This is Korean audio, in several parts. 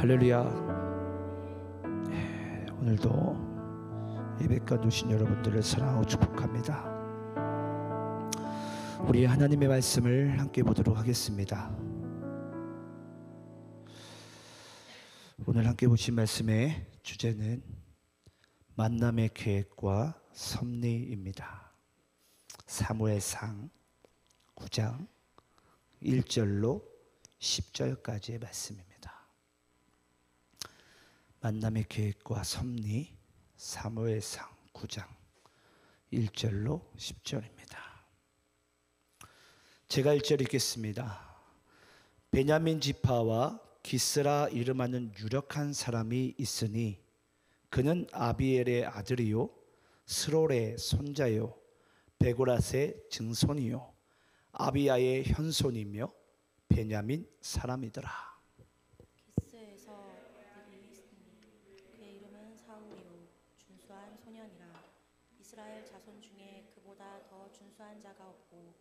할렐루야. 오늘도 예배가 누신 여러분들을 사랑하고 축복합니다. 우리 하나님의 말씀을 함께 보도록 하겠습니다. 오늘 함께 보신 말씀의 주제는 만남의 계획과 섭리입니다. 사무엘상 9장 1절로 10절까지의 말씀입니다. 만남의 계획과 섭리, 사무엘상 9장 1절로 10절입니다. 제가 1절 읽겠습니다. 베냐민 지파와 기스라 이름하는 유력한 사람이 있으니 그는 아비엘의 아들이요 스롤의 손자요 베고랏의 증손이요 아비야의 현손이며 베냐민 사람이더라. 기스에서 아들이 있으니 그의 이름은 사울이요 준수한 소년이라. 이스라엘 자손 중에 그보다 더 준수한 자가 없고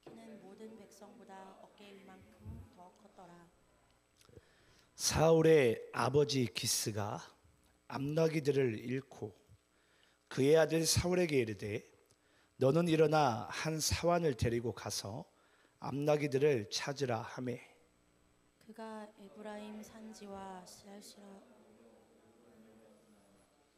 키는 모든 백성보다 어깨 위만큼 더 컸더라. 사울의 아버지 기스가 암나기들을 잃고 그의 아들 사울에게 이르되 너는 일어나 한 사환을 데리고 가서 암나기들을 찾으라 하매 그가 에브라임 산지와 시알시라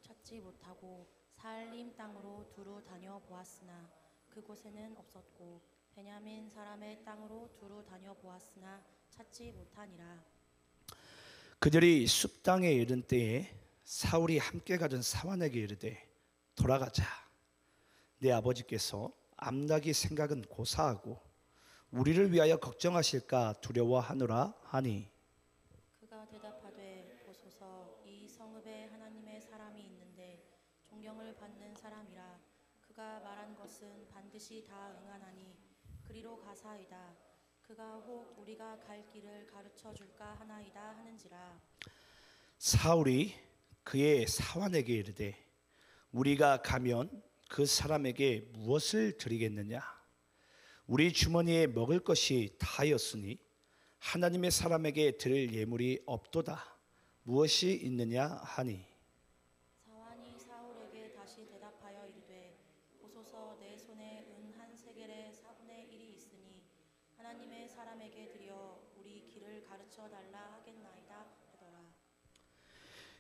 찾지 못하고 사알림 땅으로 두루 다녀 보았으나 그곳에는 없었고 베냐민 사람의 땅으로 두루 다녀 보았으나 찾지 못하니라. 그들이 숲 땅에 이른 때에 사울이 함께 가던 사환에게 이르되 돌아가자. 내 아버지께서 암나기 생각은 고사하고 우리를 위하여 걱정하실까 두려워하노라 하니 그가 대답하되 보소서 이 성읍에 하나님의 사람이 있는데 존경을 받는 사람이라. 그가 말한 것은 반드시 다 응하나니 그리로 가사이다. 그가 혹 우리가 갈 길을 가르쳐 줄까 하나이다 하는지라. 사울이 그의 사환에게 이르되 우리가 가면 그 사람에게 무엇을 드리겠느냐? 우리 주머니에 먹을 것이 다였으니 하나님의 사람에게 드릴 예물이 없도다. 무엇이 있느냐 하니 사환이 사울에게 다시 대답하여 이르되 보소서 내 손에 은 한 세겔의 4분의 1이 있으니 하나님의 사람에게 드려 우리 길을 가르쳐 달라 하겠나이다 하더라.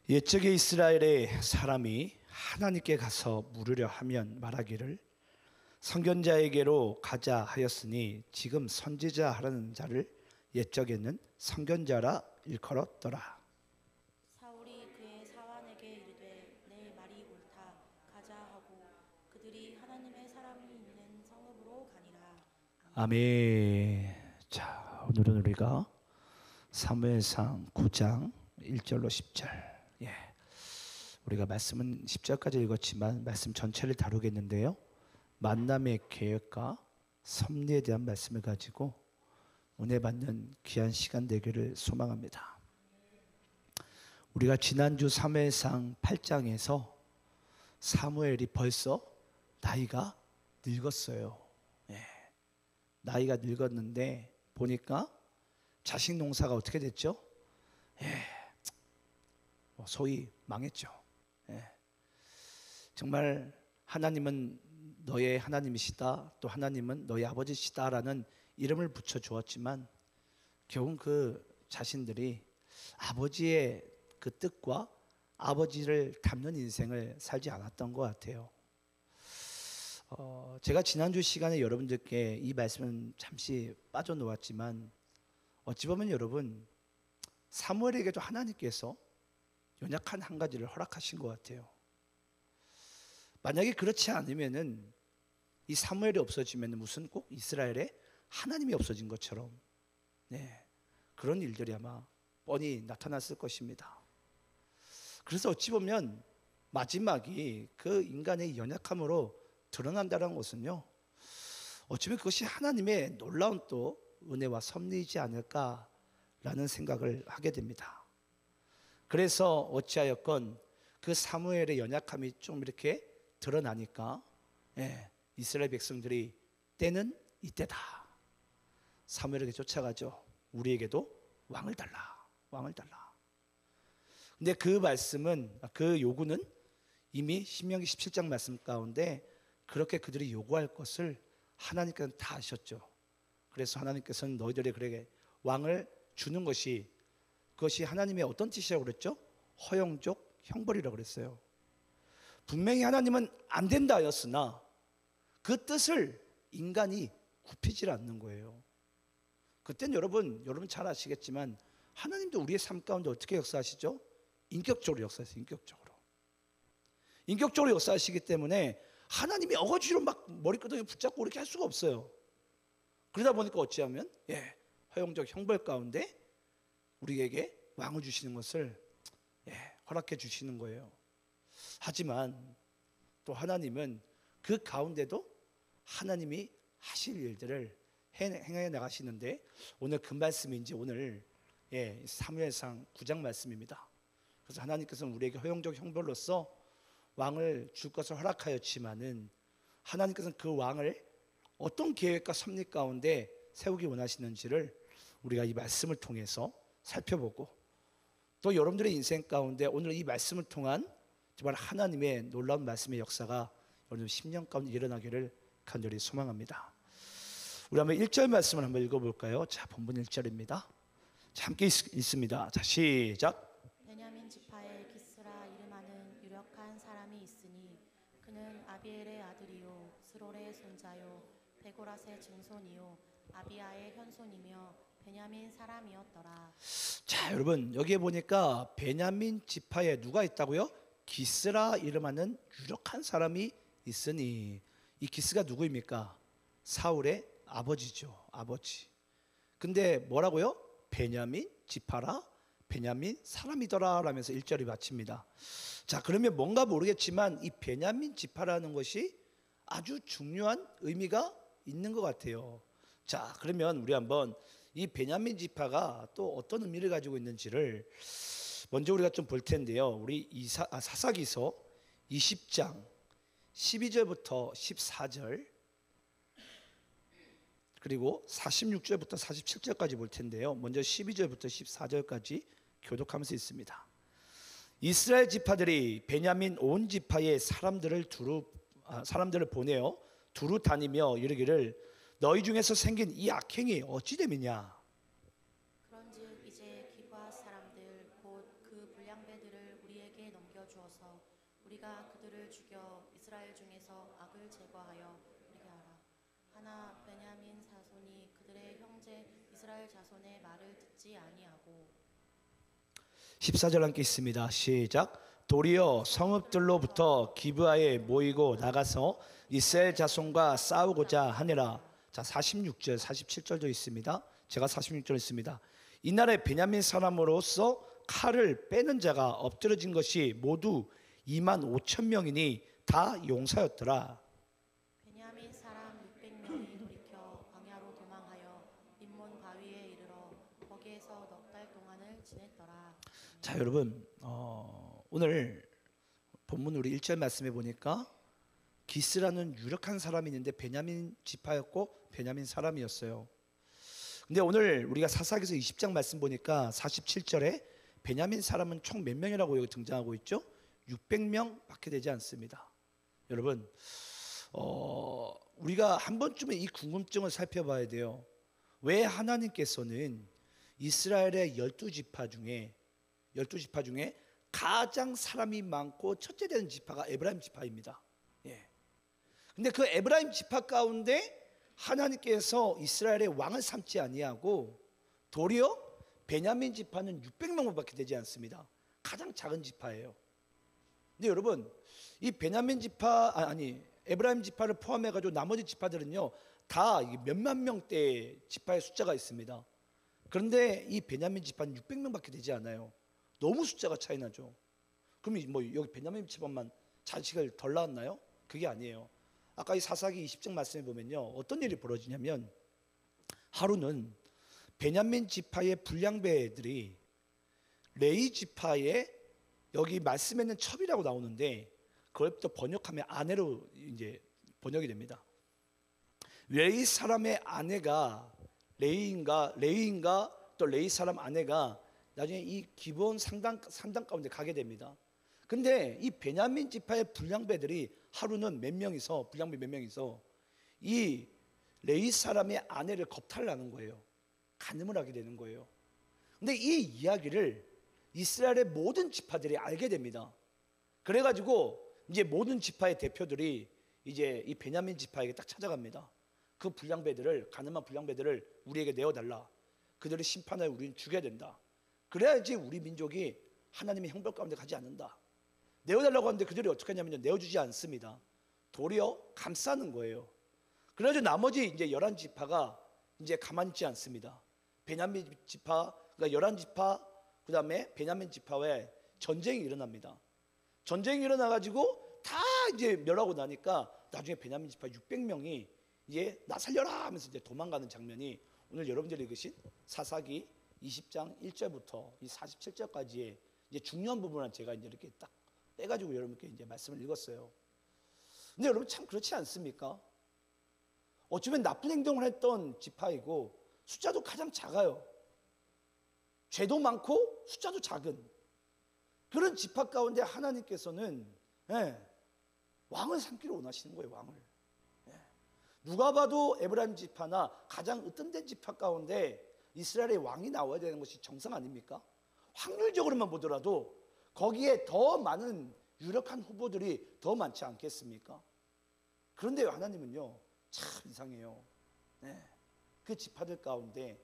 옛적에 이스라엘의 사람이 하나님께 가서 물으려 하면 말하기를 선견자에게로 가자 하였으니 지금 선지자 하라는 자를 옛적에는 선견자라 일컬었더라. 사울이 그의 사환에게 이르되 내 말이 옳다. 가자 하고 그들이 하나님의 사람이 있는 성읍으로 가니라. 아멘. 자, 오늘은 우리가 사무엘상 9장 1절로 10절. 우리가 말씀은 10절까지 읽었지만 말씀 전체를 다루겠는데요. 만남의 계획과 섭리에 대한 말씀을 가지고 은혜 받는 귀한 시간 되기를 소망합니다. 우리가 지난주 사무엘상 8장에서 사무엘이 벌써 나이가 늙었어요. 나이가 늙었는데 보니까 자식 농사가 어떻게 됐죠? 소위 망했죠. 정말 하나님은 너의 하나님이시다, 또 하나님은 너의 아버지시다라는 이름을 붙여 주었지만 결국 그 자신들이 아버지의 그 뜻과 아버지를 닮는 인생을 살지 않았던 것 같아요. 제가 지난주 시간에 여러분들께 이 말씀은 잠시 빠져놓았지만 어찌 보면 여러분 사무엘에게도 하나님께서 연약한 한 가지를 허락하신 것 같아요. 만약에 그렇지 않으면은 이 사무엘이 없어지면 무슨 꼭 이스라엘에 하나님이 없어진 것처럼 그런 일들이 아마 뻔히 나타났을 것입니다. 그래서 어찌 보면 마지막이 그 인간의 연약함으로 드러난다는 것은요, 어쩌면 그것이 하나님의 놀라운 또 은혜와 섭리이지 않을까라는 생각을 하게 됩니다. 그래서 어찌하였건 그 사무엘의 연약함이 좀 이렇게 드러나니까 이스라엘 백성들이 때는 이때다. 사무엘에게 쫓아가죠. 우리에게도 왕을 달라. 왕을 달라. 근데 그 말씀은, 그 요구는 이미 신명기 17장 말씀 가운데 그렇게 그들이 요구할 것을 하나님께서는 다 아셨죠. 그래서 하나님께서는 너희들에게 왕을 주는 것이, 그것이 하나님의 어떤 뜻이라고 그랬죠? 허영적 형벌이라고 그랬어요. 분명히 하나님은 안 된다 하였으나 그 뜻을 인간이 굽히질 않는 거예요. 그땐 여러분 잘 아시겠지만 하나님도 우리의 삶 가운데 어떻게 역사하시죠? 인격적으로 역사하세요. 인격적으로 역사하시기 때문에 하나님이 어거지로 막 머리끄덩이 붙잡고 그렇게 할 수가 없어요. 그러다 보니까 어찌하면 허용적 형벌 가운데 우리에게 왕을 주시는 것을 허락해 주시는 거예요. 하지만 또 하나님은 그 가운데도 하나님이 하실 일들을 행해 나가시는데, 오늘 그 말씀이 이제 오늘 사무엘상 9장 말씀입니다. 그래서 하나님께서는 우리에게 허용적 형벌로서 왕을 줄 것을 허락하였지만은 하나님께서는 그 왕을 어떤 계획과 섭리 가운데 세우기 원하시는지를 우리가 이 말씀을 통해서 살펴보고, 또 여러분들의 인생 가운데 오늘 이 말씀을 통한 정말 하나님의 놀라운 말씀의 역사가 여러분 10년 가운데 일어나기를 간절히 소망합니다. 우리 한번 1절 말씀을 한번 읽어볼까요? 자, 본문 1절입니다. 자, 함께 읽습니다. 자, 시작. 베냐민 지파에 기스라 이름하는 유력한 사람이 있으니 그는 아비엘의 아들이요 스롤의 손자요 베고랏의 증손이요 아비야의 현손이며 베냐민 사람이었더라. 자, 여러분 여기에 보니까 베냐민 지파에 누가 있다고요? 기스라 이름하는 유력한 사람이 있으니, 이 기스가 누구입니까? 사울의 아버지죠. 아버지. 근데 뭐라고요? 베냐민 지파라, 베냐민 사람이더라 라면서 1절이 마칩니다. 자, 그러면 뭔가 모르겠지만 이 베냐민 지파라는 것이 아주 중요한 의미가 있는 것 같아요. 자, 그러면 우리 한번 이 베냐민 지파가 또 어떤 의미를 가지고 있는지를 먼저 우리가 좀 볼 텐데요. 우리 사사기서 20장 12절부터 14절 그리고 46절부터 47절까지 볼 텐데요. 먼저 12절부터 14절까지 교독하면서 있습니다. 이스라엘 지파들이 베냐민 온 지파의 사람들을 보내어 두루 다니며 이르기를 너희 중에서 생긴 이 악행이 어찌 됨이냐. 그런즉 이제 기브앗 사람들 곧 그 불량배들을 우리에게 넘겨주어서 우리가 그들을 죽여 이스라엘 중에서 악을 제거하여 우리가 하라. 하나 베냐민 자손이 그들의 형제 이스라엘 자손의 말을 듣지 아니하고. 14절 함께 있습니다. 시작. 도리어 성읍들로부터 기브아에 모이고 나가서 이스라엘 자손과 싸우고자 하니라. 자, 46절 47절도 있습니다. 제가 46절 있습니다. 이날에 베냐민 사람으로서 칼을 빼는 자가 엎드러진 것이 모두 2만 5천 명이니 다 용사였더라. 베냐민 사람 600명이 돌이켜 광야로 도망하여 림몬 바위에 이르러 거기에서 넉 달 동안을 지냈더라. 자, 여러분 오늘 본문 우리 1절 말씀해 보니까 기스라는 유력한 사람이 있는데 베냐민 지파였고 베냐민 사람이었어요. 근데 오늘 우리가 사사기서 20장 말씀 보니까 47절에 베냐민 사람은 총 몇 명이라고 여기 등장하고 있죠? 600명밖에 되지 않습니다. 여러분 우리가 한 번쯤은 이 궁금증을 살펴봐야 돼요. 왜 하나님께서는 이스라엘의 12지파 중에 가장 사람이 많고 첫째 되는 지파가 에브라임 지파입니다. 근데 그 에브라임 지파 가운데 하나님께서 이스라엘의 왕을 삼지 아니하고 도리어 베냐민 지파는 600명밖에 되지 않습니다. 가장 작은 지파예요. 근데 여러분 이 베냐민 지파 에브라임 지파를 포함해 가지고 나머지 지파들은요 다 몇만 명대 지파의 숫자가 있습니다. 그런데 이 베냐민 지파는 600명밖에 되지 않아요. 너무 숫자가 차이 나죠. 그럼 뭐 여기 베냐민 지파만 자식을 덜 낳았나요? 그게 아니에요. 아까 이 사사기 20장 말씀에 보면요 어떤 일이 벌어지냐면, 하루는 베냐민 지파의 불량배들이 레위 지파의, 여기 말씀에 있는 첩이라고 나오는데 그걸 또 번역하면 아내로 이제 번역이 됩니다. 레위 사람의 아내가 레위인가 또 레위 사람 아내가 나중에 이 기브온 산당 가운데 가게 됩니다. 근데 이 베냐민 지파의 불량배들이 하루는 불량배 몇 명이서 이 레위 사람의 아내를 겁탈을 하는 거예요. 간음을 하게 되는 거예요. 근데 이 이야기를 이스라엘의 모든 지파들이 알게 됩니다. 그래가지고 이제 모든 지파의 대표들이 이제 이 베냐민 지파에게 딱 찾아갑니다. 그 불량배들을, 간음한 불량배들을 우리에게 내어달라. 그들의 심판을 우리는 죽여야 된다. 그래야지 우리 민족이 하나님의 형벌 가운데 가지 않는다. 내어달라고 하는데 그들이 어떻게 하냐면요, 내어주지 않습니다. 도리어 감싸는 거예요. 그래가지고 나머지 이제 11지파가 이제 가만히 있지 않습니다. 베냐민 지파, 그러니까 11지파, 그 다음에 베냐민 지파에 전쟁이 일어납니다. 전쟁이 일어나가지고 다 이제 멸하고 나니까 나중에 베냐민 지파 600명이 이제 나 살려라 하면서 이제 도망가는 장면이 오늘 여러분들이 읽으신 사사기 20장 1절부터 이 47절까지의 이제 중요한 부분을 제가 이제 이렇게 딱 빼가지고 여러분께 이제 말씀을 읽었어요. 근데 여러분 참 그렇지 않습니까? 어쩌면 나쁜 행동을 했던 지파이고 숫자도 가장 작아요. 죄도 많고 숫자도 작은 그런 지파 가운데 하나님께서는 왕을 삼기를 원하시는 거예요. 왕을. 누가 봐도 에브라임 지파나 가장 으뜸된 지파 가운데 이스라엘의 왕이 나와야 되는 것이 정상 아닙니까? 확률적으로만 보더라도 거기에 더 많은 유력한 후보들이 더 많지 않겠습니까? 그런데 하나님은요 참 이상해요. 그 지파들 가운데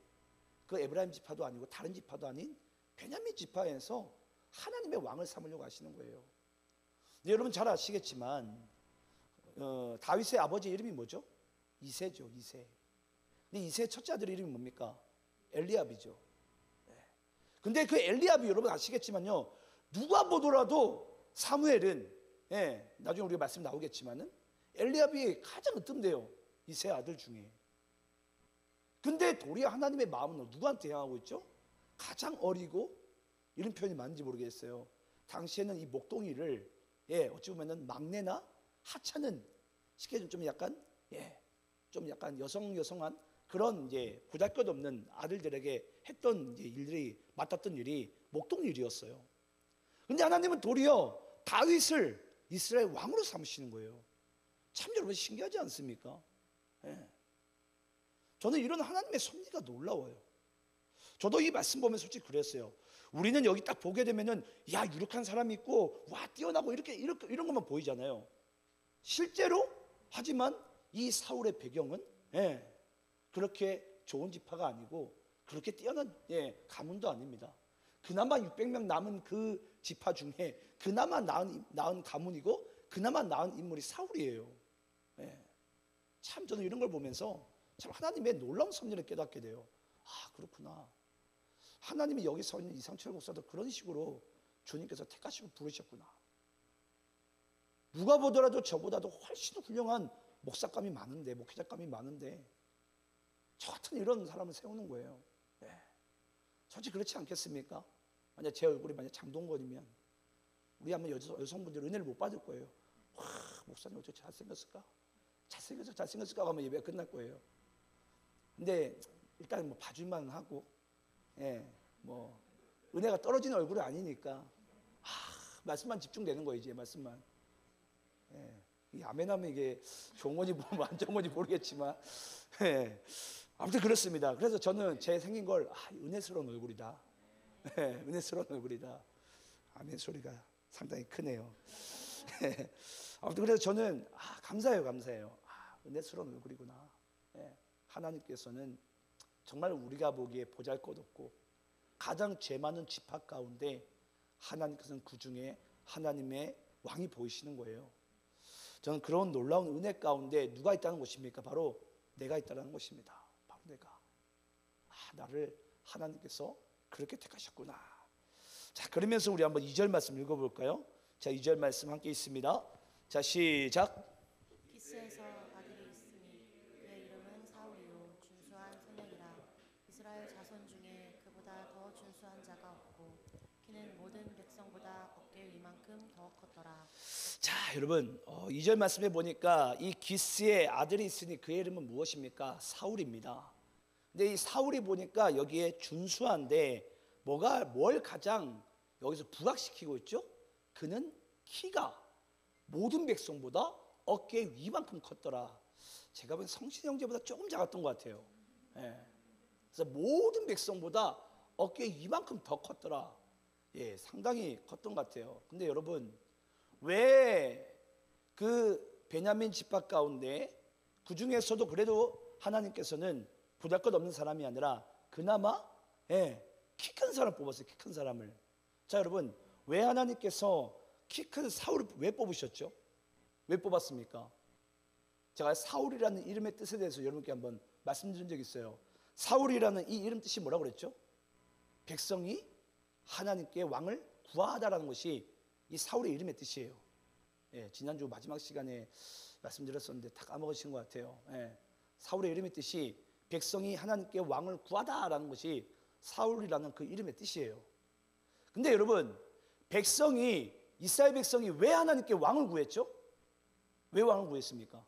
그 에브라임 지파도 아니고 다른 지파도 아닌 베냐민 지파에서 하나님의 왕을 삼으려고 하시는 거예요. 여러분 잘 아시겠지만 다윗의 아버지 이름이 뭐죠? 이새죠. 이새. 근데 이새의 첫째 아들 이름이 뭡니까? 엘리압이죠. 근데 그 엘리압이 여러분 아시겠지만요, 누가 보더라도 사무엘은 나중에 우리가 말씀 나오겠지만은 엘리압이 가장 으뜸돼요. 이새 아들 중에. 근데 도리어 하나님의 마음은 누구한테 향하고 있죠? 가장 어리고, 이런 표현이 맞는지 모르겠어요. 당시에는 이 목동이를 어찌 보면은 막내나 하찮은, 쉽게 좀 약간 좀 약간 여성한 그런 이제 보잘것없는 아들들에게 했던 이제 일들이, 맡았던 일이 목동 일이었어요. 근데 하나님은 도리어 다윗을 이스라엘 왕으로 삼으시는 거예요. 참 여러분 신기하지 않습니까? 저는 이런 하나님의 섭리가 놀라워요. 저도 이 말씀 보면 솔직히 그랬어요. 우리는 여기 딱 보게 되면은 야 유력한 사람이 있고 와 뛰어나고 이렇게 이런 것만 보이잖아요. 실제로 하지만 이 사울의 배경은 그렇게 좋은 지파가 아니고 그렇게 뛰어난 가문도 아닙니다. 그나마 600명 남은 그 지파 중에 그나마 나은 가문이고 그나마 나은 인물이 사울이에요. 참 저는 이런 걸 보면서 참 하나님의 놀라운 섭리를 깨닫게 돼요. 아 그렇구나. 하나님이 여기 서 있는 이상철 목사도 그런 식으로 주님께서 택하시고 부르셨구나. 누가 보더라도 저보다도 훨씬 훌륭한 목사감이 많은데, 목회자감이 많은데 저 같은 이런 사람을 세우는 거예요. 솔직히 그렇지 않겠습니까? 만약 제 얼굴이 만약 장동건이면 우리 아마 여성분들 은혜를 못 받을 거예요. 와, 목사님 어떻게 잘생겼을까? 잘생겼을까 하면 예배가 끝날 거예요. 근데 일단 뭐 봐줄만 하고, 뭐 은혜가 떨어지는 얼굴은 아니니까 말씀만 집중되는 거예요. 이제 말씀만. 이 아멘하면 이게 좋은 건지 안 좋은 건지 모르겠지만, 아무튼 그렇습니다. 그래서 저는 제 생긴 걸 은혜스러운 얼굴이다. 은혜스러운 얼굴이다. 아멘 소리가 상당히 크네요. 아무튼 그래서 저는 감사해요. 은혜스러운 얼굴이구나. 하나님께서는 정말 우리가 보기에 보잘것없고 가장 죄 많은 지파 가운데 하나님께서는 그 중에 하나님의 왕이 보이시는 거예요. 저는 그런 놀라운 은혜 가운데 누가 있다는 것입니까? 바로 내가 있다는 것입니다. 바로 내가. 나를 하나님께서 그렇게 택하셨구나. 자, 그러면서 우리 한번 2절 말씀 읽어볼까요? 자, 2절 말씀 함께 있습니다. 자, 시작. 기스에서 아들이 있으니 그의 이름은 사울이요 준수한 소년이라. 이스라엘 자손 중에 그보다 더 준수한 자가 없고 그는 모든 백성보다 어깨 위만큼 더 컸더라. 자, 여러분 2절 말씀에 보니까 이 기스의 아들이 있으니 그의 이름은 무엇입니까? 사울입니다. 근데 이 사울이 보니까 여기에 준수한데 뭘 가장 여기서 부각시키고 있죠? 그는 키가 모든 백성보다 어깨 위만큼 컸더라. 제가 본 성신 형제보다 조금 작았던 것 같아요. 예. 그래서 모든 백성보다 어깨 위만큼 더 컸더라. 예, 상당히 컸던 것 같아요. 근데 여러분, 왜 그 베냐민 집합 가운데 그 중에서도 그래도 하나님께서는 보잘것없는 사람이 아니라 그나마 키 큰 사람 뽑았어요. 키 큰 사람을. 자, 여러분, 왜 하나님께서 키 큰 사울을 왜 뽑으셨죠? 왜 뽑았습니까? 제가 사울이라는 이름의 뜻에 대해서 여러분께 한번 말씀드린 적이 있어요. 사울이라는 이 이름 뜻이 뭐라고 그랬죠? 백성이 하나님께 왕을 구하다라는 것이 이 사울의 이름의 뜻이에요. 예, 지난주 마지막 시간에 말씀드렸었는데 다 까먹으신 것 같아요. 예, 사울의 이름의 뜻이 백성이 하나님께 왕을 구하다라는 것이 사울이라는 그 이름의 뜻이에요. 근데 여러분, 이스라엘 백성이 왜 하나님께 왕을 구했죠? 왜 왕을 구했습니까?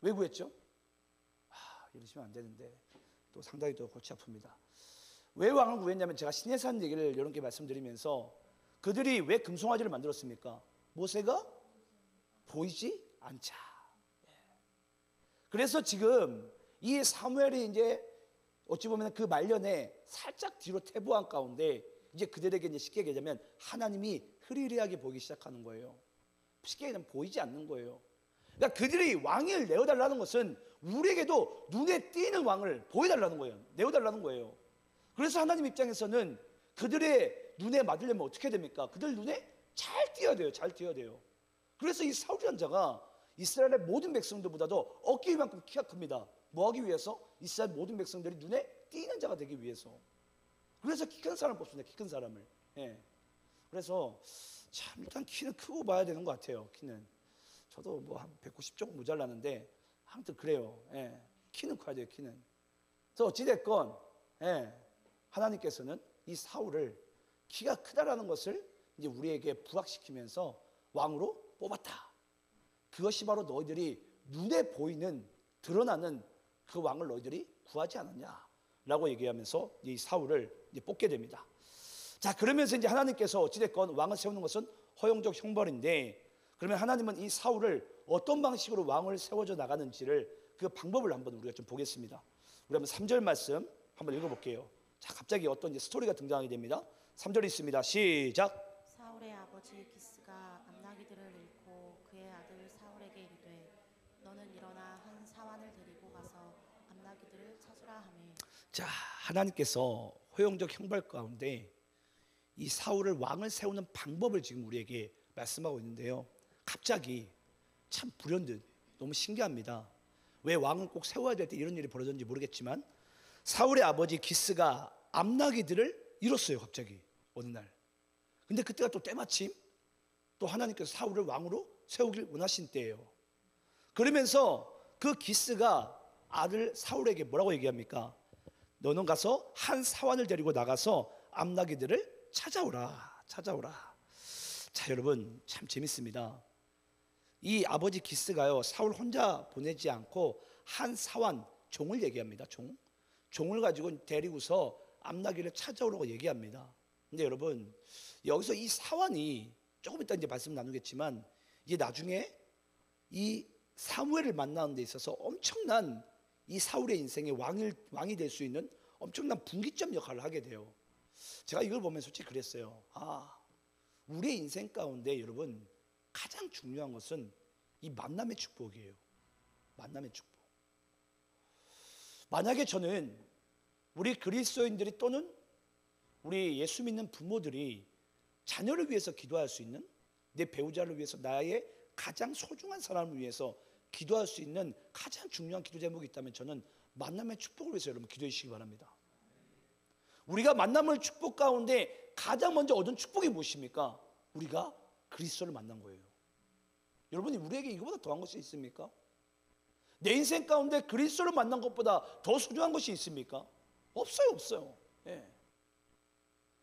왜 구했죠? 이러시면 안 되는데 또 상당히 또 골치 아픕니다. 왜 왕을 구했냐면 제가 시내산 얘기를 여러분께 말씀드리면서 그들이 왜 금송아지를 만들었습니까? 모세가 보이지 않자. 그래서 지금 이 사무엘이 이제 어찌 보면 그 말년에 살짝 뒤로 퇴보한 가운데 이제 그들에게 이제 쉽게 얘기하자면 하나님이 흐리흐리하게 보이기 시작하는 거예요. 쉽게 얘기하면 보이지 않는 거예요. 그러니까 그들이 왕을 내어달라는 것은 우리에게도 눈에 띄는 왕을 보여달라는 거예요. 내어달라는 거예요. 그래서 하나님 입장에서는 그들의 눈에 맞으려면 어떻게 됩니까? 그들 눈에 잘 띄어야 돼요. 잘 띄어야 돼요. 그래서 이 사울이라는 자가 이스라엘의 모든 백성들보다도 어깨 위만큼 키가 큽니다. 뭐 하기 위해서? 이스라엘 모든 백성들이 눈에 띄는 자가 되기 위해서. 그래서 키 큰 사람을 뽑습니다. 키 큰 사람을. 예. 그래서 참 일단 키는 크고 봐야 되는 것 같아요. 키는. 저도 뭐 한 190 조금 모자라는데 아무튼 그래요. 예. 키는 커야 돼요. 키는. 그래서 어찌됐건 하나님께서는 이 사울을 키가 크다라는 것을 이제 우리에게 부각시키면서 왕으로 뽑았다. 그것이 바로 너희들이 눈에 보이는 드러나는 그 왕을 너희들이 구하지 않았냐라고 얘기하면서 이 사울을 이제 뽑게 됩니다. 자, 그러면서 이제 하나님께서 어찌됐건 왕을 세우는 것은 허용적 형벌인데, 그러면 하나님은 이 사울을 어떤 방식으로 왕을 세워져 나가는지를 그 방법을 한번 우리가 좀 보겠습니다. 우리 한번 3절 말씀 한번 읽어볼게요. 자, 갑자기 어떤 이제 스토리가 등장하게 됩니다. 3절 있습니다. 시작. 사울의 아버지 기스가 암나기들을 잃고 그의 아들 사울에게 이르되 너는 일어나 한 사환을 데리고 가서 암나기들을 찾으라 하매. 자, 하나님께서 허용적 형벌 가운데 이 사울을 왕을 세우는 방법을 지금 우리에게 말씀하고 있는데요. 갑자기 참 불현듯 너무 신기합니다. 왜 왕을 꼭 세워야 될 때 이런 일이 벌어졌는지 모르겠지만 사울의 아버지 기스가 암나기들을 잃었어요. 갑자기 어느 날. 근데 그때가 또 때마침 또 하나님께서 사울을 왕으로 세우길 원하신 때예요. 그러면서 그 기스가 아들 사울에게 뭐라고 얘기합니까? 너는 가서 한 사환을 데리고 나가서 암나기들을 찾아오라. 자, 여러분 참 재밌습니다. 이 아버지 기스가요, 사울 혼자 보내지 않고 한 사환, 종을 얘기합니다. 종을 가지고 데리고서 암나기를 찾아오라고 얘기합니다. 근데 여러분, 여기서 이 사환이 조금 이따 이제 말씀 나누겠지만 이제 나중에 이 사무엘을 만나는 데 있어서 엄청난 이 사울의 인생의 왕이 될 수 있는 엄청난 분기점 역할을 하게 돼요. 제가 이걸 보면서 솔직히 그랬어요. 우리의 인생 가운데 여러분 가장 중요한 것은 이 만남의 축복이에요. 만남의 축복. 만약에 저는 우리 그리스도인들이 또는 우리 예수 믿는 부모들이 자녀를 위해서 기도할 수 있는, 내 배우자를 위해서, 나의 가장 소중한 사람을 위해서 기도할 수 있는 가장 중요한 기도 제목이 있다면 저는 만남의 축복을 위해서 여러분 기도해 주시기 바랍니다. 우리가 만남의 축복 가운데 가장 먼저 얻은 축복이 무엇입니까? 우리가 그리스도를 만난 거예요. 여러분이 우리에게 이거보다 더한 것이 있습니까? 내 인생 가운데 그리스도를 만난 것보다 더 소중한 것이 있습니까? 없어요. 예.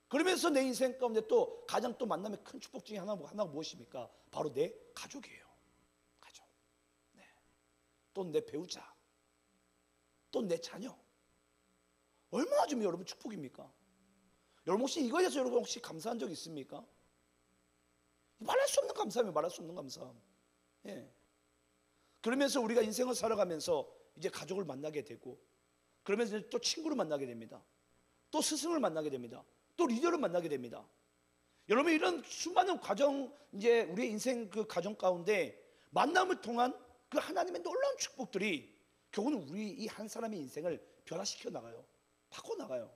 그러면서 내 인생 가운데 또 가장 또 만남의 큰 축복 중에 하나가 무엇입니까? 바로 내 가족이에요. 가족. 네. 또 내 배우자. 또 내 자녀. 얼마나 얼마나 좀 여러분 축복입니까? 여러분 혹시 이거에 대해서 여러분 혹시 감사한 적 있습니까? 말할 수 없는 감사함이에요. 말할 수 없는 감사함. 예. 그러면서 우리가 인생을 살아가면서 이제 가족을 만나게 되고, 그러면서 또 친구를 만나게 됩니다. 또 스승을 만나게 됩니다. 또 리더를 만나게 됩니다. 여러분 이런 수많은 과정, 이제 우리의 인생 그 과정 가운데 만남을 통한 그 하나님의 놀라운 축복들이 결국은 우리 이 한 사람의 인생을 변화시켜 나가요. 바꿔 나가요.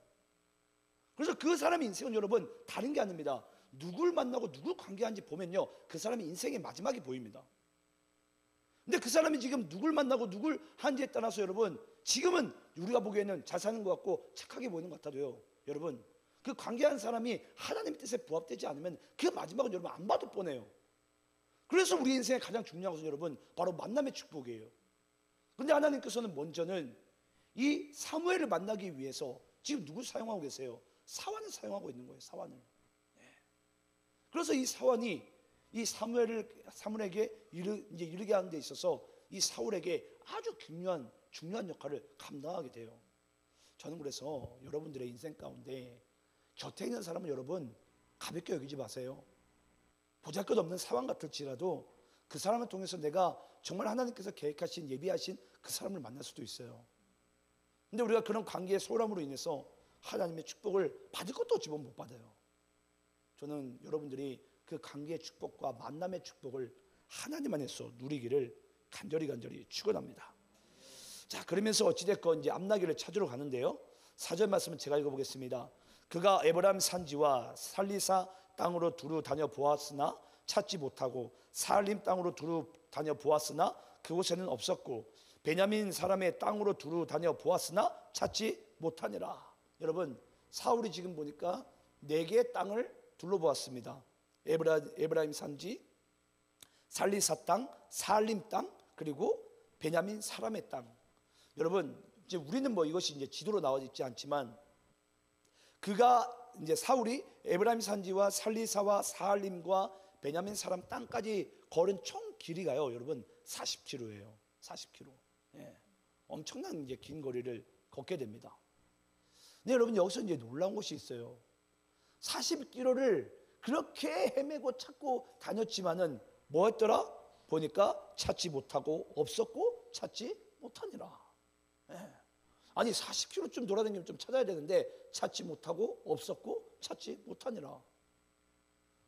그래서 그 사람의 인생은 여러분 다른 게 아닙니다. 누굴 만나고 누굴 관계하는지 보면요, 그 사람의 인생의 마지막이 보입니다. 근데 그 사람이 지금 누굴 만나고 누굴 하는지에 따라서 여러분 지금은 우리가 보기에는 잘 사는 것 같고 착하게 보이는 것 같아도요, 여러분 그 관계한 사람이 하나님의 뜻에 부합되지 않으면 그 마지막은 여러분 안 봐도 뻔해요. 그래서 우리 인생의 가장 중요한 것은 여러분 바로 만남의 축복이에요. 근데 하나님께서는 먼저는 이 사무엘을 만나기 위해서 지금 누굴 사용하고 계세요? 사환을 사용하고 있는 거예요. 사환을. 그래서 이 사환이 이 사무엘에게 이르게 하는 데 있어서 이 사울에게 아주 중요한 역할을 감당하게 돼요. 저는 그래서 여러분들의 인생 가운데 곁에 있는 사람은 여러분 가볍게 여기지 마세요. 보잘것없는 사원 같을지라도 그 사람을 통해서 내가 정말 하나님께서 계획하신 예비하신 그 사람을 만날 수도 있어요. 근데 우리가 그런 관계의 소홀함으로 인해서 하나님의 축복을 받을 것도 어찌 보면 못 받아요. 저는 여러분들이 그 관계의 축복과 만남의 축복을 하나님 안에서 누리기를 간절히 축원합니다. 자, 그러면서 어찌됐건 이제 암나기를 찾으러 가는데요, 4절 말씀은 제가 읽어보겠습니다. 그가 에브라임 산지와 살리사 땅으로 두루 다녀 보았으나 찾지 못하고 사알림 땅으로 두루 다녀 보았으나 그곳에는 없었고 베냐민 사람의 땅으로 두루 다녀 보았으나 찾지 못하니라. 여러분 사울이 지금 보니까 4개의 땅을 둘러보았습니다. 에브라임 산지, 살리사 땅, 사알림 땅, 그리고 베냐민 사람의 땅. 여러분 이제 우리는 뭐 이것이 이제 지도로 나와 있지 않지만 그가 이제 사울이 에브라임 산지와 살리사와 사알림과 베냐민 사람 땅까지 걸은 총 길이가요, 여러분 40km예요. 40km. 예. 엄청난 이제 긴 거리를 걷게 됩니다. 근데 여러분 여기서 이제 놀라운 것이 있어요. 40km를 그렇게 헤매고 찾고 다녔지만은 뭐였더라? 보니까 찾지 못하고 없었고 찾지 못하니라. 예. 아니 40km쯤 돌아다니면 좀 찾아야 되는데 찾지 못하고 없었고 찾지 못하니라.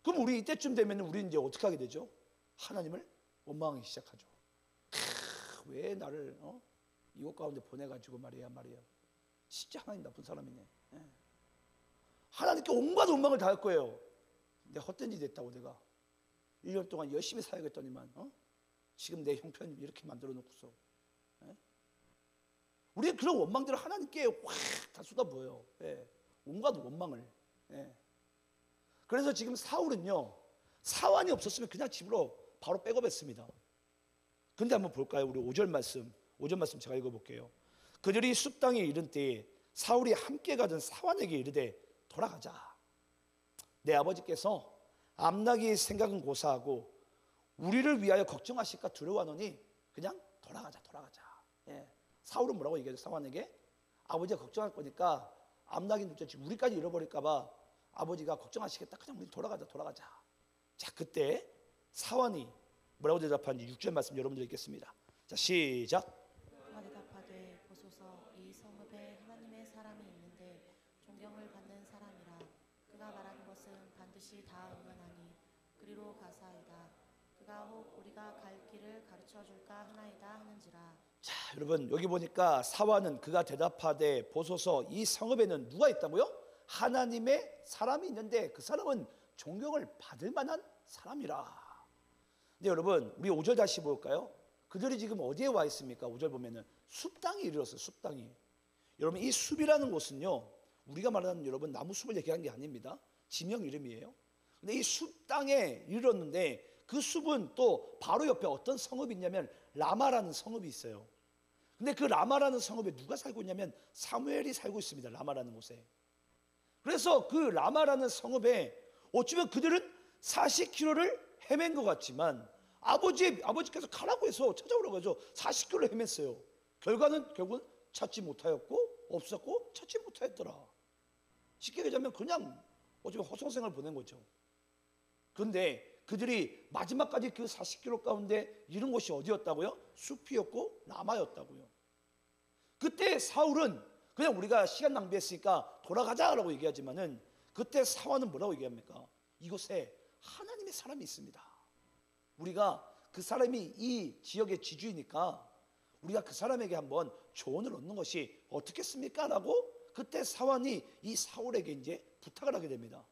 그럼 우리 이때쯤 되면 우리 이제 어떻게 하게 되죠? 하나님을 원망하기 시작하죠. 왜 나를 이곳 가운데 보내가지고 말이야. 진짜 하나님 나쁜 사람이네. 예. 하나님께 온갖 원망을 다 할 거예요. 내가 헛된 짓 했다고 내가 1년 동안 열심히 살겠더니만 지금 내 형편 이렇게 만들어 놓고서. 예? 우리는 그런 원망들을 하나님께 확 다 쏟아부어요. 예. 온갖 원망을. 예. 그래서 지금 사울은요, 사환이 없었으면 그냥 집으로 바로 백업했습니다. 근데 한번 볼까요? 우리 5절 말씀 제가 읽어볼게요. 그들이 숲 땅에 이른 때에 사울이 함께 가던 사환에게 이르되 돌아가자. 내 아버지께서 암나기의 생각은 고사하고 우리를 위하여 걱정하실까 두려워하노니 그냥 돌아가자. 예. 사울은 뭐라고 얘기하죠? 사환에게 아버지가 걱정할 거니까 암나기 우리까지 잃어버릴까 봐 아버지가 걱정하시겠다. 그냥 우리 돌아가자. 자, 그때 사환이 뭐라고 대답하는지 6절 말씀 여러분들 읽겠습니다. 자, 시작. 그가 대답하되 보소서 이 성읍에 하나님의 사람이 있는데 존경을 받는 사람이라. 그가 말하는 것은 반드시 다 응하나니 그리로 가사이다. 그가 혹 우리가 갈 길을 가르쳐 줄까 하나이다 하는지라. 자, 여러분 여기 보니까 사환은 그가 대답하되 보소서 이 성읍에는 누가 있다고요? 하나님의 사람이 있는데 그 사람은 존경을 받을 만한 사람이라. 근데 여러분 우리 5절 다시 볼까요? 그들이 지금 어디에 와 있습니까? 5절 보면은 숲 땅에 이르렀어요. 숲 땅이. 여러분 이 숲이라는 곳은요, 우리가 말하는 여러분 나무 숲을 얘기하는 게 아닙니다. 지명 이름이에요. 근데 이 숲 땅에 이르렀는데 그 숲은 또 바로 옆에 어떤 성읍이 있냐면 라마라는 성읍이 있어요. 근데 그 라마라는 성읍에 누가 살고 있냐면 사무엘이 살고 있습니다. 라마라는 곳에. 그래서 그 라마라는 성읍에 어쩌면 그들은 40km를 헤맨 것 같지만 아버지께서 가라고 해서 찾아오라고 해서 40km를 헤맸어요. 결국은 찾지 못하였고 없었고 찾지 못하였더라. 쉽게 얘기하자면 그냥 어쩌면 허송생활을 보낸 거죠. 그런데 그들이 마지막까지 그 40km 가운데 이른 곳이 어디였다고요? 숲이었고 라마였다고요. 그때 사울은 그냥 우리가 시간 낭비했으니까 돌아가자라고 얘기하지만은 그때 사울은 뭐라고 얘기합니까? 이곳에 하나님의 사람이 있습니다. 우리가 그 사람이 이 지역의 지주이니까 우리가 그 사람에게 한번 조언을 얻는 것이 어떻겠습니까? 라고 그때 사울이 이 사울에게 이제 부탁을 하게 됩니다.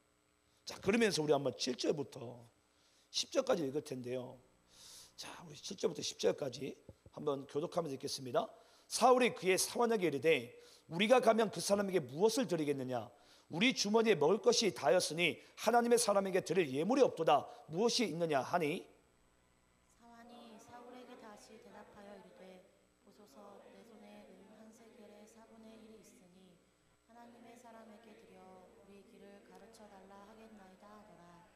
자, 그러면서 우리 한번 7절부터 10절까지 읽을 텐데요. 자, 우리 7절부터 10절까지 한번 교독하면서 읽겠습니다. 사울이 그의 사원에게 이르되 우리가 가면 그 사람에게 무엇을 드리겠느냐? 우리 주머니에 먹을 것이 다였으니 하나님의 사람에게 드릴 예물이 없도다. 무엇이 있느냐 하니 사환이 사울에게 다시 대답하여 이르되 보소서 내 손에 은 한 세겔의 4분의 1이 있으니 하나님의 사람에게 드려 우리 길을 가르쳐 달라 하겠나이다 하더라.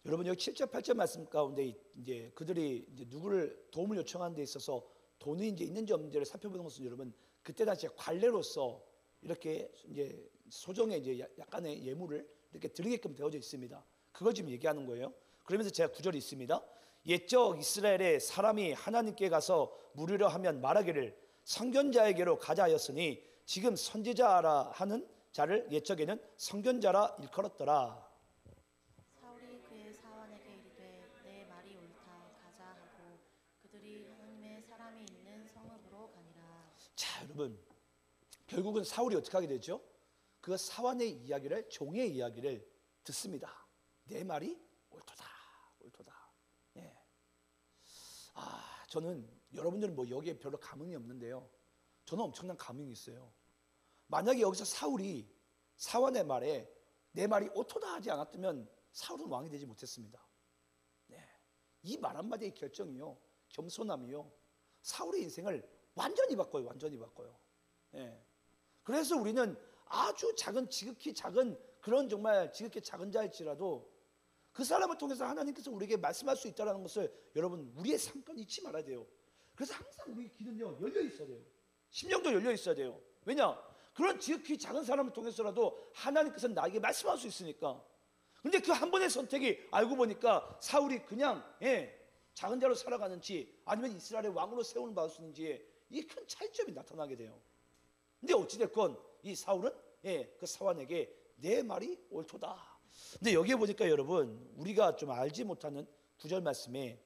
여러분 여기 7절 8절 말씀 가운데 이제 그들이 이제 누구를 도움을 요청하는 데 있어서 돈이 이제 있는지 없는지를 살펴보는 것은 여러분 그때 당시 관례로서 이렇게 이제 소정의 이제 약간의 예물을 이렇게 드리게끔 되어져 있습니다. 그걸 지금 얘기하는 거예요. 그러면서 제가 구절이 있습니다. 옛적 이스라엘의 사람이 하나님께 가서 물으려 하면 말하기를 선견자에게로 가자 하였으니 지금 선지자라 하는 자를 옛적에는 선견자라 일컬었더라. 사울이 그의 사환에게 이르되 내 말이 옳다 가자 하고 그들이 하나님의 사람이 있는 성읍으로 가니라. 자, 여러분 결국은 사울이 어떻게 하게 되죠? 그 사환의 이야기를 종의 이야기를 듣습니다. 내 말이 옳도다, 옳도다. 예. 저는 여러분들은 뭐 여기에 별로 감흥이 없는데요. 저는 엄청난 감흥이 있어요. 만약에 여기서 사울이 사환의 말에 내 말이 옳도다 하지 않았다면 사울은 왕이 되지 못했습니다. 네. 이 말 한마디의 결정이요, 겸손함이요, 사울의 인생을 완전히 바꿔요, 완전히 바꿔요. 예. 그래서 우리는 아주 작은 지극히 작은 그런 정말 지극히 작은 자일지라도 그 사람을 통해서 하나님께서 우리에게 말씀할 수 있다는 것을 여러분 우리의 삶과 잊지 말아야 돼요. 그래서 항상 우리 귀는요 열려 있어야 돼요. 심령도 열려 있어야 돼요. 왜냐? 그런 지극히 작은 사람을 통해서라도 하나님께서 나에게 말씀할 수 있으니까. 근데 그 한 번의 선택이 알고 보니까 사울이 그냥 작은 자로 살아가는지 아니면 이스라엘의 왕으로 세움을 받을 수 있는지 이 큰 차이점이 나타나게 돼요. 근데 어찌됐건 이 사울은 그 사환에게 내 말이 옳도다. 근데 여기에 보니까 여러분 우리가 좀 알지 못하는 구절 말씀에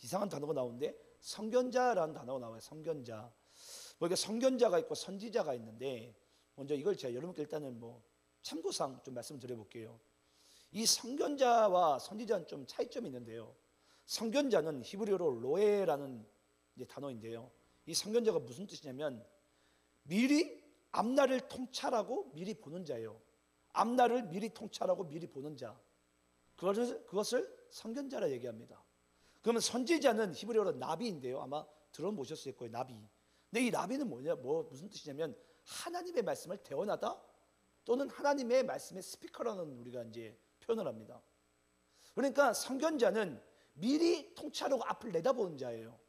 이상한 단어가 나오는데 선견자라는 단어가 나와요. 선견자. 뭐 선견자가 있고 선지자가 있는데 먼저 이걸 제가 여러분께 일단은 뭐 참고상 좀 말씀드려볼게요. 이 선견자와 선지자는 좀 차이점이 있는데요. 선견자는 히브리어로 로에라는 이제 단어인데요. 이 선견자가 무슨 뜻이냐면 미리 앞날을 통찰하고 미리 보는 자예요. 앞날을 미리 통찰하고 미리 보는 자. 그것을 선견자라 얘기합니다. 그러면 선지자는 히브리어로 나비인데요. 아마 들어보셨을 거예요. 나비. 근데 이 나비는 무슨 뜻이냐면 하나님의 말씀을 대언하다 또는 하나님의 말씀의 스피커라는 우리가 이제 표현을 합니다. 그러니까 선견자는 미리 통찰하고 앞을 내다보는 자예요.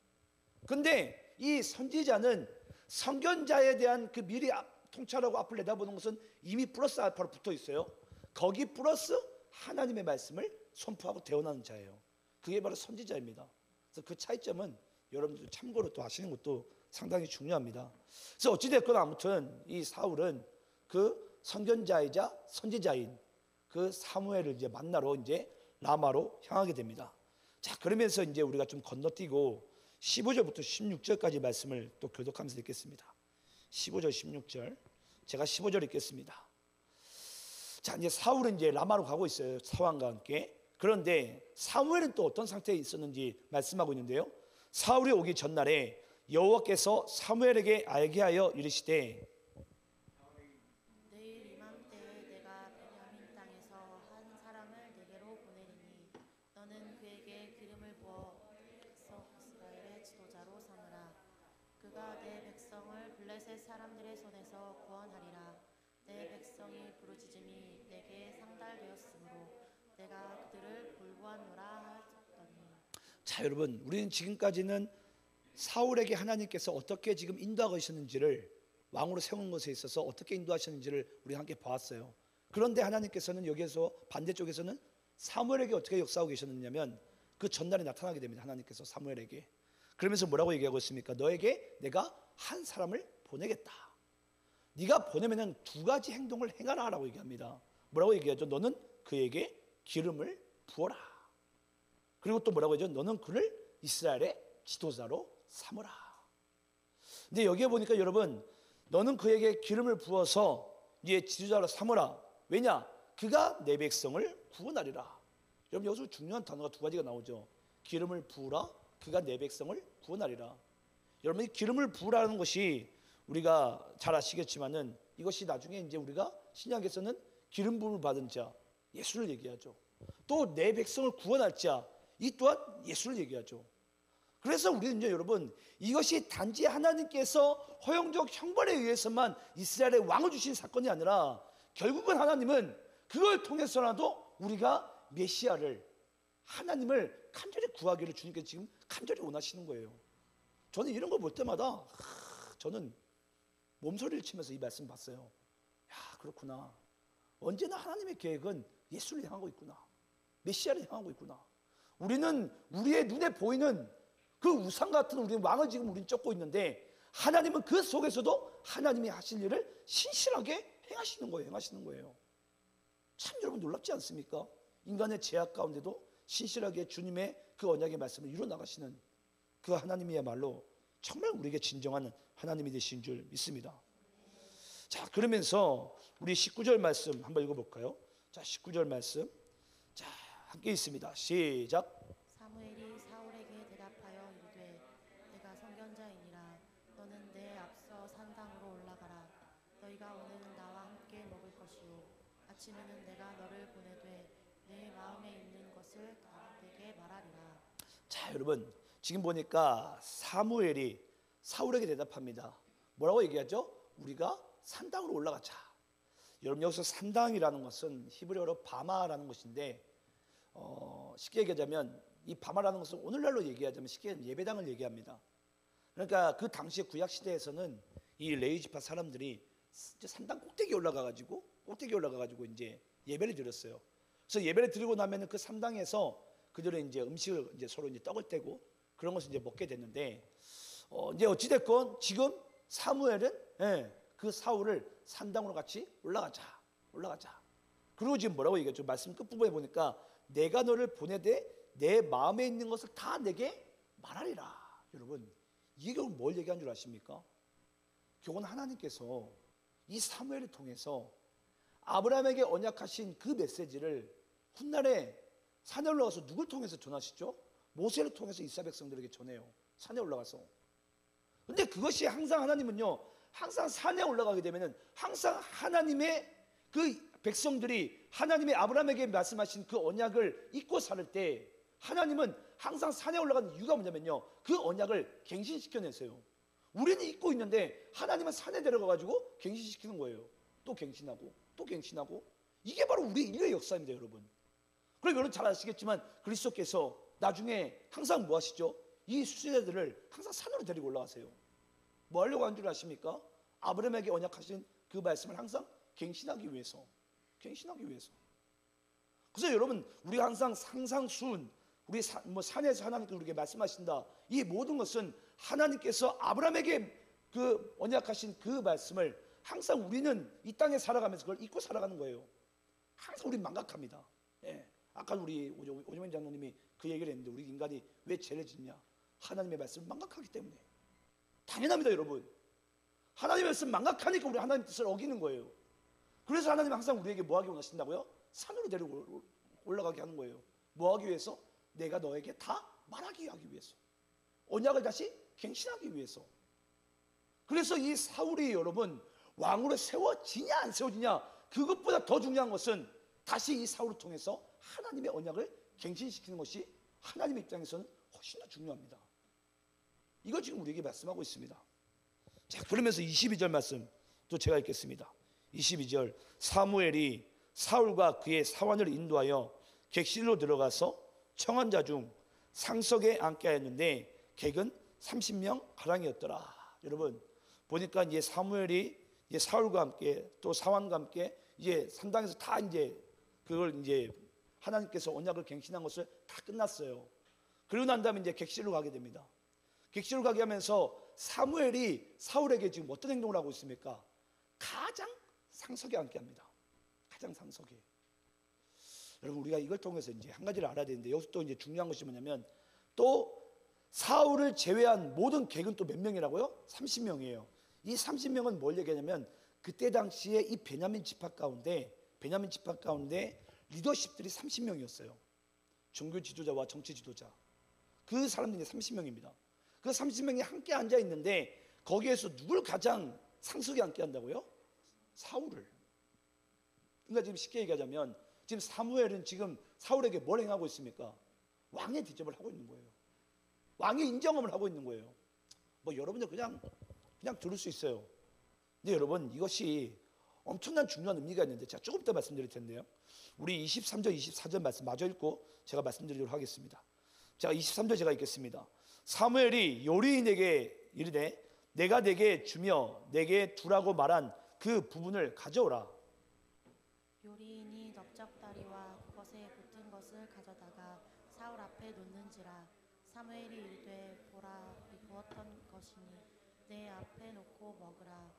근데 이 선지자는 선견자에 대한 그 미리 통찰하고 앞을 내다보는 것은 이미 플러스 알파로 붙어 있어요. 거기 플러스 하나님의 말씀을 선포하고 대언하는 자예요. 그게 바로 선지자입니다. 그래서 그 차이점은 여러분들 참고로 또 아시는 것도 상당히 중요합니다. 그래서 어찌됐건 아무튼 이 사울은 그 선견자이자 선지자인 그 사무엘을 이제 만나러 이제 라마로 향하게 됩니다. 자, 그러면서 이제 우리가 좀 건너뛰고 15절부터 16절까지 말씀을 또 교독하면서 읽겠습니다. 15절 16절 제가 15절 읽겠습니다. 자, 이제 사울은 이제 라마로 가고 있어요. 사왕과 함께. 그런데 사무엘은 또 어떤 상태에 있었는지 말씀하고 있는데요. 사울이 오기 전날에 여호와께서 사무엘에게 알게 하여 이르시되 내일 이맘때에 내가 베냐민 땅에서 한 사람을 내게로 보내리니 너는 그에게 기름을 부어 백성 이스라엘의 지도자로 삼으라. 그가 내 백성을 블레셋 사람들의 손에서 구원하리라. 내 백성이 부르짖음이 내게 상달되었으므로 내가 그들을 불구하노라 하였더니. 자, 여러분 우리는 지금까지는 사울에게 하나님께서 어떻게 지금 인도하고 계셨는지를 왕으로 세운 것에 있어서 어떻게 인도하셨는지를 우리 함께 보았어요. 그런데 하나님께서는 여기에서 반대쪽에서는 사무엘에게 어떻게 역사하고 계셨느냐면 그 전날에 나타나게 됩니다. 하나님께서 사무엘에게. 그러면서 뭐라고 얘기하고 있습니까? 너에게 내가 한 사람을 보내겠다. 네가 보내면은 두 가지 행동을 행하라 라고 얘기합니다. 뭐라고 얘기하죠? 너는 그에게 기름을 부어라. 그리고 또 뭐라고 하죠? 너는 그를 이스라엘의 지도자로 삼으라. 근데 여기에 보니까 여러분, 너는 그에게 기름을 부어서 네 지도자로 삼으라. 왜냐? 그가 내 백성을 구원하리라. 여러분, 여기서 중요한 단어가 두 가지가 나오죠. 기름을 부으라, 그가 내 백성을 구원하리라. 여러분, 이 기름을 부으라는 것이 우리가 잘 아시겠지만은 이것이 나중에 이제 우리가 신약에서는 기름 부음을 받은 자, 예수를 얘기하죠. 또 내 백성을 구원할 자, 이 또한 예수를 얘기하죠. 그래서 우리는요, 여러분, 이것이 단지 하나님께서 허용적 형벌에 의해서만 이스라엘의 왕을 주신 사건이 아니라 결국은 하나님은 그걸 통해서라도 우리가 메시아를, 하나님을 간절히 구하기를 주님께서 지금 간절히 원하시는 거예요. 저는 이런 걸 볼 때마다 저는 몸소리를 치면서 이 말씀 봤어요. 야, 그렇구나. 언제나 하나님의 계획은 예수를 향하고 있구나. 메시아를 향하고 있구나. 우리는 우리의 눈에 보이는 그 우상 같은 우리 왕을 지금 우리는 쫓고 있는데 하나님은 그 속에서도 하나님이 하실 일을 신실하게 행하시는 거예요. 참 여러분 놀랍지 않습니까? 인간의 죄악 가운데도 신실하게 주님의 그 언약의 말씀을 이루어 나가시는 그 하나님이야말로 정말 우리에게 진정한 하나님이 되신 줄 믿습니다. 자, 그러면서 우리 19절 말씀 한번 읽어볼까요? 자, 19절 말씀, 자, 함께 있습니다. 시작. 사무엘이 사울에게 대답하여 이르되 내가 선견자이니라. 너는 내 앞서 산당으로 올라가라. 너희가 오늘은 나와 함께 먹을 것이요 아침에는 내가 너를 보내되 내 마음에 있는 것을 가족에게 말하리라. 자, 여러분, 지금 보니까 사무엘이 사울에게 대답합니다. 뭐라고 얘기하죠? 우리가 산당으로 올라가자. 여러분, 여기서 산당이라는 것은 히브리어로 바마라는 것인데 쉽게 얘기하자면 이 바마라는 것은 오늘날로 얘기하자면 쉽게 예배당을 얘기합니다. 그러니까 그 당시에 구약 시대에서는 이 레위 지파 사람들이 산당 꼭대기에 올라가가지고 이제 예배를 드렸어요. 그래서 예배를 드리고 나면은 그 산당에서 그들은 이제 음식을 이제 서로 이제 떡을 떼고 그런 것을 이제 먹게 됐는데 이제 어찌 됐건 지금 사무엘은 그 사울을 산당으로 같이 올라가자. 그리고 지금 뭐라고 얘기했죠? 말씀 끝부분에 보니까 내가 너를 보내되 내 마음에 있는 것을 다 내게 말하리라. 여러분, 이게 결국 뭘 얘기한 줄 아십니까? 결국은 하나님께서 이 사무엘을 통해서 아브라함에게 언약하신 그 메시지를 훗날에 산에 올라가서 누굴 통해서 전하시죠? 모세를 통해서 이스라엘 백성들에게 전해요. 산에 올라가서. 근데 그것이 항상 하나님은요, 항상 산에 올라가게 되면은 항상 하나님의 그 백성들이 하나님의 아브라함에게 말씀하신 그 언약을 잊고 살 때 하나님은 항상 산에 올라가는 이유가 뭐냐면요, 그 언약을 갱신시켜내세요. 우리는 잊고 있는데 하나님은 산에 데려가가지고 갱신시키는 거예요. 또 갱신하고 이게 바로 우리 인류의 역사입니다, 여러분. 그럼 여러분 잘 아시겠지만 그리스도께서 나중에 항상 뭐 하시죠? 이 수제자들을 항상 산으로 데리고 올라가세요. 뭐 하려고 한 줄 아십니까? 아브라함에게 언약하신 그 말씀을 항상 갱신하기 위해서. 그래서 여러분, 우리가 항상 상상수훈, 우리 산에서 하나님께서 우리에게 말씀하신다. 이 모든 것은 하나님께서 아브라함에게 그 언약하신 그 말씀을 항상 우리는 이 땅에 살아가면서 그걸 잊고 살아가는 거예요. 항상 우리 망각합니다. 아까 우리 오정민 장로님이 그 얘기를 했는데 우리 인간이 왜 죄를 짓냐? 하나님의 말씀을 망각하기 때문에. 당연합니다, 여러분. 하나님의 말씀 망각하니까 우리 하나님의 뜻을 어기는 거예요. 그래서 하나님은 항상 우리에게 뭐 하기 원하신다고요? 산으로 데리고 올라가게 하는 거예요. 뭐 하기 위해서? 내가 너에게 다 말하기 하기 위해서. 언약을 다시 갱신하기 위해서. 그래서 이 사울이 여러분 왕으로 세워지냐 안 세워지냐, 그것보다 더 중요한 것은 다시 이 사울을 통해서 하나님의 언약을 갱신시키는 것이 하나님의 입장에서는 훨씬 더 중요합니다. 이걸 지금 우리에게 말씀하고 있습니다. 자, 그러면서 22절 말씀 또 제가 읽겠습니다. 22절, 사무엘이 사울과 그의 사환을 인도하여 객실로 들어가서 청한 자 중 상석에 앉게 하였는데 객은 30명 가량이었더라. 여러분, 보니까 이제 사무엘이 이제 사울과 함께 또 사환과 함께 이제 산당에서 다 이제 그걸 이제 하나님께서 언약을 갱신한 것을 다 끝났어요. 그리고 난 다음에 이제 객실로 가게 됩니다. 객실로 가게 하면서 사무엘이 사울에게 지금 어떤 행동을 하고 있습니까? 가장 상석에 앉게 합니다. 가장 상석에. 여러분 우리가 이걸 통해서 이제 한 가지를 알아야 되는데 여기서 또 이제 중요한 것이 뭐냐면 또 사울을 제외한 모든 객은 또 몇 명이라고요? 30명이에요. 이 30명은 뭘 얘기하냐면 그때 당시에 이 베냐민 지파 가운데 리더십들이 30명이었어요. 종교 지도자와 정치 지도자. 그 사람들이 30명입니다. 그 30명이 함께 앉아 있는데 거기에서 누굴 가장 상석에 앉게 한다고요? 사울을. 그러니까 지금 쉽게 얘기하자면 지금 사무엘은 지금 사울에게 뭘 행하고 있습니까? 왕의 대접을 하고 있는 거예요. 왕의 인정함을 하고 있는 거예요. 뭐 여러분들 그냥 들을 수 있어요. 근데 여러분 이것이 엄청난 중요한 의미가 있는데 제가 조금 더 말씀드릴 텐데요. 우리 23절 24절 말씀 마저 읽고 제가 말씀드리도록 하겠습니다. 제가 23절 제가 읽겠습니다. 사무엘이 요리인에게 이르되 내가 내게 주며 내게 두라고 말한 그 부분을 가져오라. 요리인이 넓적다리와 그것에 붙은 것을 가져다가 사울 앞에 놓는지라. 사무엘이 이르되 보라 무엇던 것이니 내 앞에 놓고 먹으라.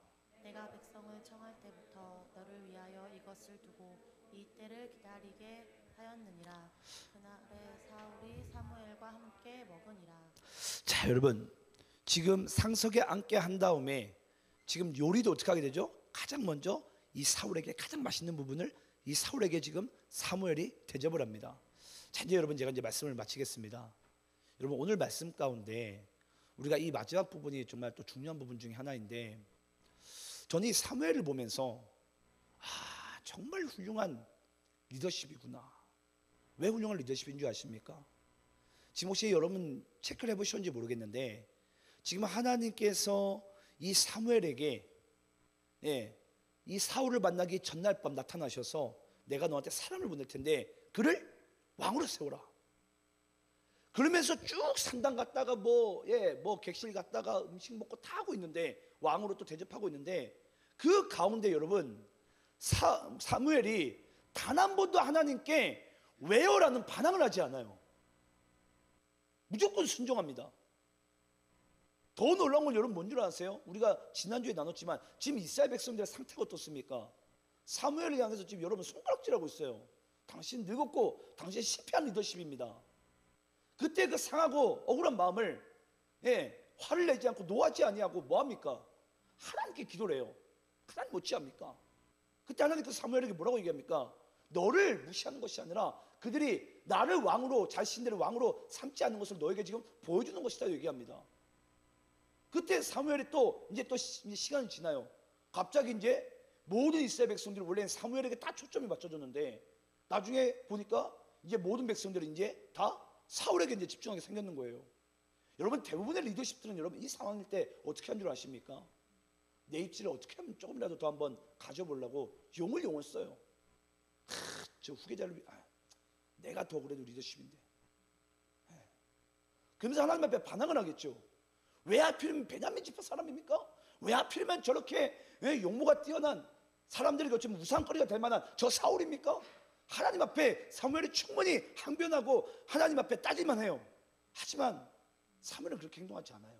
내가 백성을 청할 때부터 너를 위하여 이것을 두고 이 때를 기다리게 하였느니라. 그날에 사울이 사무엘과 함께 먹으니라. 자 여러분 지금 상석에 앉게 한 다음에 지금 요리도 어떻게 하게 되죠? 가장 먼저 이 사울에게 가장 맛있는 부분을 이 사울에게 지금 사무엘이 대접을 합니다. 자 이제 여러분 제가 이제 말씀을 마치겠습니다. 여러분 오늘 말씀 가운데 우리가 이 마지막 부분이 정말 또 중요한 부분 중에 하나인데 저는 이 사무엘을 보면서 정말 훌륭한 리더십이구나. 왜 훌륭한 리더십인 줄 아십니까? 지금 혹시 여러분 체크를 해보셨는지 모르겠는데 지금 하나님께서 이 사무엘에게 이 사울을 만나기 전날 밤 나타나셔서 내가 너한테 사람을 보낼 텐데 그를 왕으로 세우라. 그러면서 쭉 산당 갔다가 뭐 객실 갔다가 음식 먹고 다 하고 있는데 왕으로 또 대접하고 있는데 그 가운데 여러분 사무엘이 단 한 번도 하나님께 왜요라는 반항을 하지 않아요. 무조건 순종합니다. 더 놀라운 건 여러분 뭔 줄 아세요? 우리가 지난주에 나눴지만 지금 이스라엘 백성들의 상태가 어떻습니까? 사무엘을 향해서 지금 여러분 손가락질하고 있어요. 당신 늙었고 당신 실패한 리더십입니다. 그때 그 상하고 억울한 마음을 화를 내지 않고 노하지 아니하고 뭐합니까? 하나님께 기도를 해요. 하나님 어찌합니까? 그때 하나님께서 사무엘에게 뭐라고 얘기합니까? 너를 무시하는 것이 아니라 그들이 나를 왕으로 자신들을 왕으로 삼지 않는 것을 너에게 지금 보여주는 것이다 얘기합니다. 그때 사무엘이 또 시간이 지나요. 갑자기 이제 모든 이스라엘 백성들이 원래는 사무엘에게 다 초점이 맞춰졌는데 나중에 보니까 이제 모든 백성들이 이제 다 사울에게 이제 집중하게 생겼는 거예요. 여러분 대부분의 리더십들은 여러분 이 상황일 때 어떻게 한 줄 아십니까? 내 입지를 어떻게 하면 조금이라도 더 한번 가져보려고 용을 써요. 저 후계자를 내가 더 그래도 리더십인데. 그러면서 하나님 앞에 반항을 하겠죠. 왜 하필이면 베냐민 지파 사람입니까? 왜 하필이면 저렇게 용모가 뛰어난 사람들이 거치면 우상거리가 될 만한 저 사울입니까? 하나님 앞에 사무엘이 충분히 항변하고 하나님 앞에 따질만 해요. 하지만 사무엘은 그렇게 행동하지 않아요.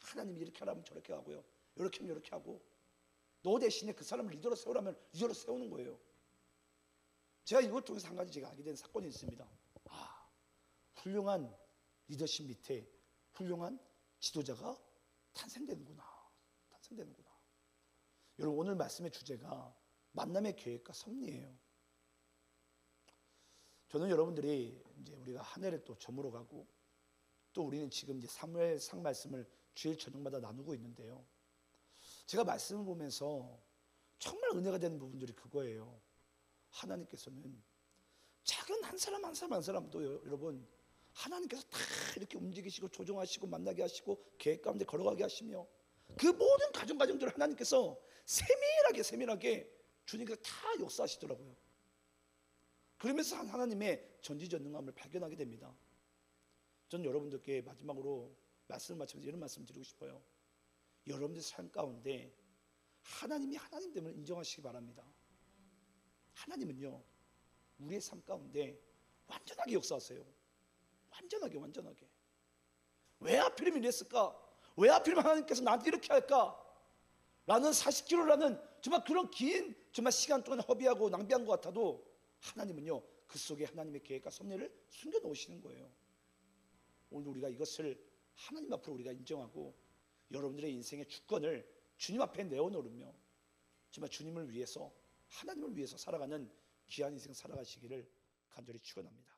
하나님이 이렇게 하라면 저렇게 하고요. 이렇게 하면 이렇게 하고 너 대신에 그 사람을 리더로 세우라면 리더로 세우는 거예요. 제가 이걸 통해서 한 가지 제가 알게 된 사건이 있습니다. 훌륭한 리더십 밑에 훌륭한 지도자가 탄생되는구나. 여러분 오늘 말씀의 주제가 만남의 계획과 섭리예요. 저는 여러분들이 이제 우리가 한 해를 또 저물어 가고 또 우리는 지금 이제 사무엘상 말씀을 주일 저녁마다 나누고 있는데요. 제가 말씀을 보면서 정말 은혜가 되는 부분들이 그거예요. 하나님께서는 작은 한 사람 한 사람도 여러분 하나님께서 다 이렇게 움직이시고 조종하시고 만나게 하시고 계획 가운데 걸어가게 하시며 그 모든 가정들을 하나님께서 세밀하게 주님께서 다 역사하시더라고요. 그러면서 하나님의 전지전능함을 발견하게 됩니다. 저는 여러분들께 마지막으로 말씀을 마치면서 이런 말씀을 드리고 싶어요. 여러분들 삶 가운데 하나님이 하나님됨을 인정하시기 바랍니다. 하나님은요 우리의 삶 가운데 완전하게 역사하세요. 완전하게. 왜 하필이면 이랬을까? 왜 하필이면 하나님께서 나한테 이렇게 할까? 라는 40km라는 정말 그런 긴 정말 시간 동안 허비하고 낭비한 것 같아도 하나님은요 그 속에 하나님의 계획과 섭리를 숨겨 놓으시는 거예요. 오늘 우리가 이것을 하나님 앞으로 우리가 인정하고 여러분들의 인생의 주권을 주님 앞에 내어놓으며 정말 주님을 위해서 하나님을 위해서 살아가는 귀한 인생 살아가시기를 간절히 축원합니다.